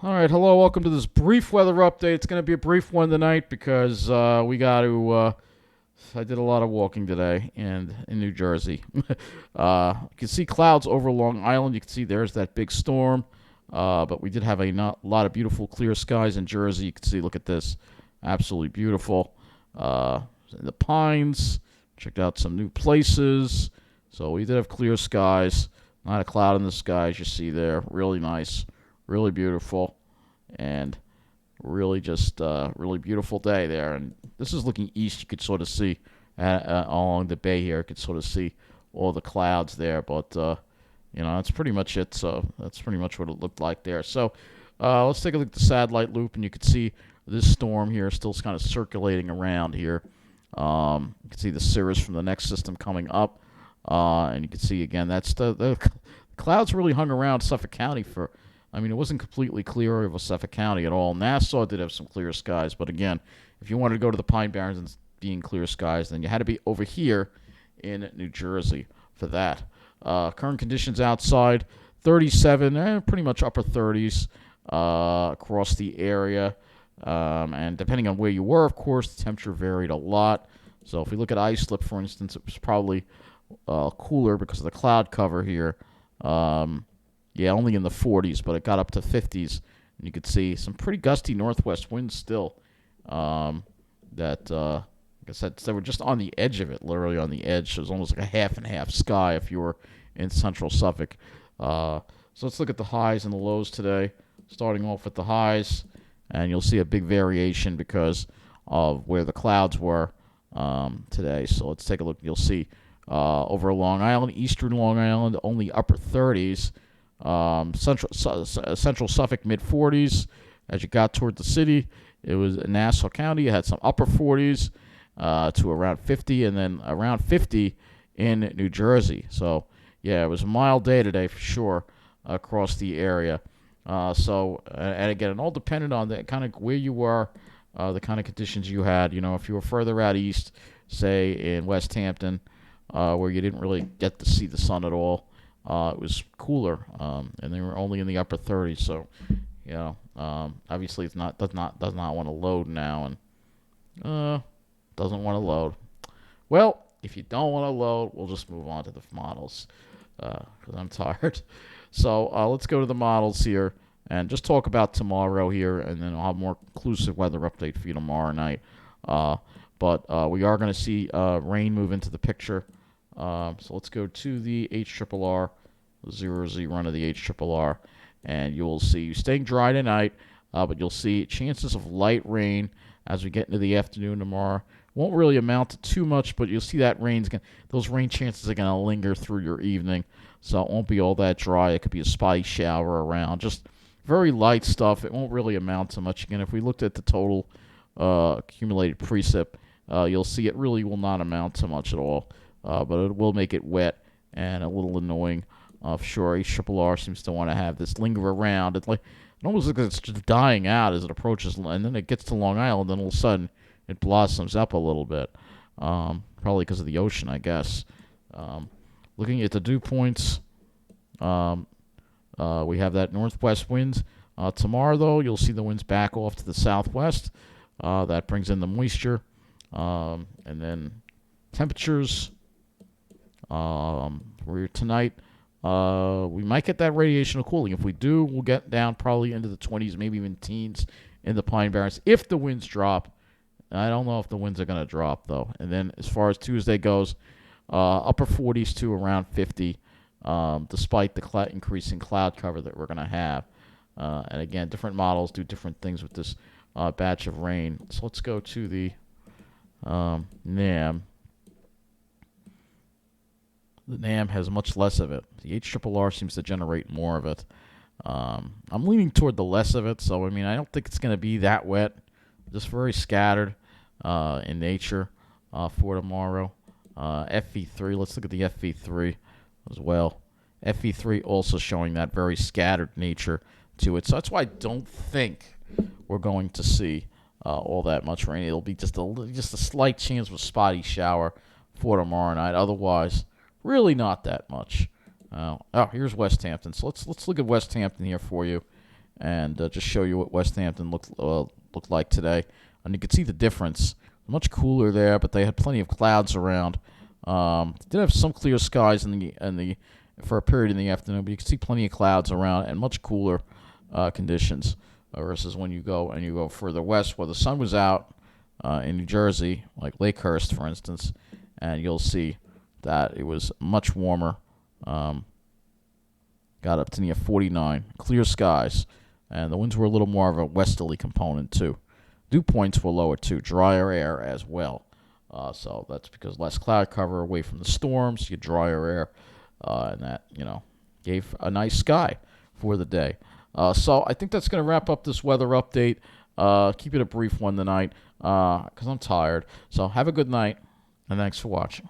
All right, hello, welcome to this brief weather update. It's going to be a brief one tonight because we got to. I did a lot of walking today and in New Jersey. You can see clouds over Long Island. You can see there's that big storm. But we did have a lot of beautiful clear skies in Jersey. You can see, look at this, absolutely beautiful. In the Pines, checked out some new places. So we did have clear skies, not a cloud in the sky as you see there. Really nice, really beautiful, and really just really beautiful day there. And this is looking east. You could sort of see along the bay here. You could sort of see all the clouds there, but that's pretty much it. So that's pretty much what it looked like there. So let's take a look at the satellite loop, and you can see this storm here still kind of circulating around here. You can see the cirrus from the next system coming up, and you can see again that's the clouds really hung around Suffolk County for. I mean, it wasn't completely clear over Suffolk County at all. Nassau did have some clear skies, but again, if you wanted to go to the Pine Barrens and being clear skies, then you had to be over here in New Jersey for that. Current conditions outside, 37, pretty much upper 30s across the area. And depending on where you were, of course, the temperature varied a lot. So if we look at islip, for instance, it was probably cooler because of the cloud cover here. Yeah, only in the 40s, but it got up to 50s. And you could see some pretty gusty northwest winds still. Like I said, they were just on the edge of it, literally on the edge. So it was almost like a half and half sky if you were in central Suffolk. So let's look at the highs and the lows today. Starting off with the highs, and you'll see a big variation because of where the clouds were today. So let's take a look. You'll see over Long Island, eastern Long Island, only upper 30s. Central Suffolk, mid 40s. As you got toward the city, it was in Nassau County. You had some upper 40s to around 50, and then around 50 in New Jersey. So, yeah, it was a mild day today for sure across the area. And again, it all depended on the kind of where you were, the kind of conditions you had. You know, if you were further out east, say in West Hampton, where you didn't really get to see the sun at all, it was cooler, and they were only in the upper 30s. So, obviously it does not want to load now, and doesn't want to load. Well, if you don't want to load, we'll just move on to the models because I'm tired. So let's go to the models here and just talk about tomorrow here, and then I'll have a more inclusive weather update for you tomorrow night. But we are going to see rain move into the picture. So let's go to the HRRR, 0Z run of the HRRR, and you will see staying dry tonight, but you'll see chances of light rain as we get into the afternoon tomorrow. Won't really amount to too much, but you'll see that those rain chances are going to linger through your evening, so it won't be all that dry. It could be a spotty shower around, just very light stuff. It won't really amount to much. Again, if we looked at the total accumulated precip, you'll see it really will not amount to much at all. But it will make it wet and a little annoying. Sure, HRRR seems to want to have this linger around. It almost looks like it's just dying out as it approaches, and then it gets to Long Island, and all of a sudden it blossoms up a little bit. Probably because of the ocean, I guess. Looking at the dew points, we have that northwest wind. Tomorrow, though, you'll see the winds back off to the southwest. That brings in the moisture, and then temperatures. Tonight, we might get that radiational cooling. If we do, we'll get down probably into the 20s, maybe even teens in the Pine Barrens if the winds drop. I don't know if the winds are going to drop, though. And then as far as Tuesday goes, upper 40s to around 50, despite the increasing cloud cover that we're going to have. And again, different models do different things with this batch of rain. So let's go to the NAM. The NAM has much less of it. The HRRR seems to generate more of it. I'm leaning toward the less of it, so I don't think it's going to be that wet. Just very scattered in nature for tomorrow. FV3, let's look at the FV3 as well. FV3 also showing that very scattered nature to it. So that's why I don't think we're going to see all that much rain. It'll be just a slight chance of a spotty shower for tomorrow night. Otherwise, really not that much. Here's West Hampton. So let's look at West Hampton here for you. and just show you what West Hampton looked like today. And you can see the difference. Much cooler there, but they had plenty of clouds around. Did have some clear skies for a period in the afternoon, but you can see plenty of clouds around and much cooler conditions versus when you go further west where the sun was out in New Jersey, like Lakehurst, for instance, and you'll see that it was much warmer. Got up to near 49, clear skies, and the winds were a little more of a westerly component too. Dew points were lower too, drier air as well. So that's because less cloud cover away from the storms, you drier air, and that gave a nice sky for the day. So I think that's going to wrap up this weather update. Keep it a brief one tonight because I'm tired. So have a good night, and thanks for watching.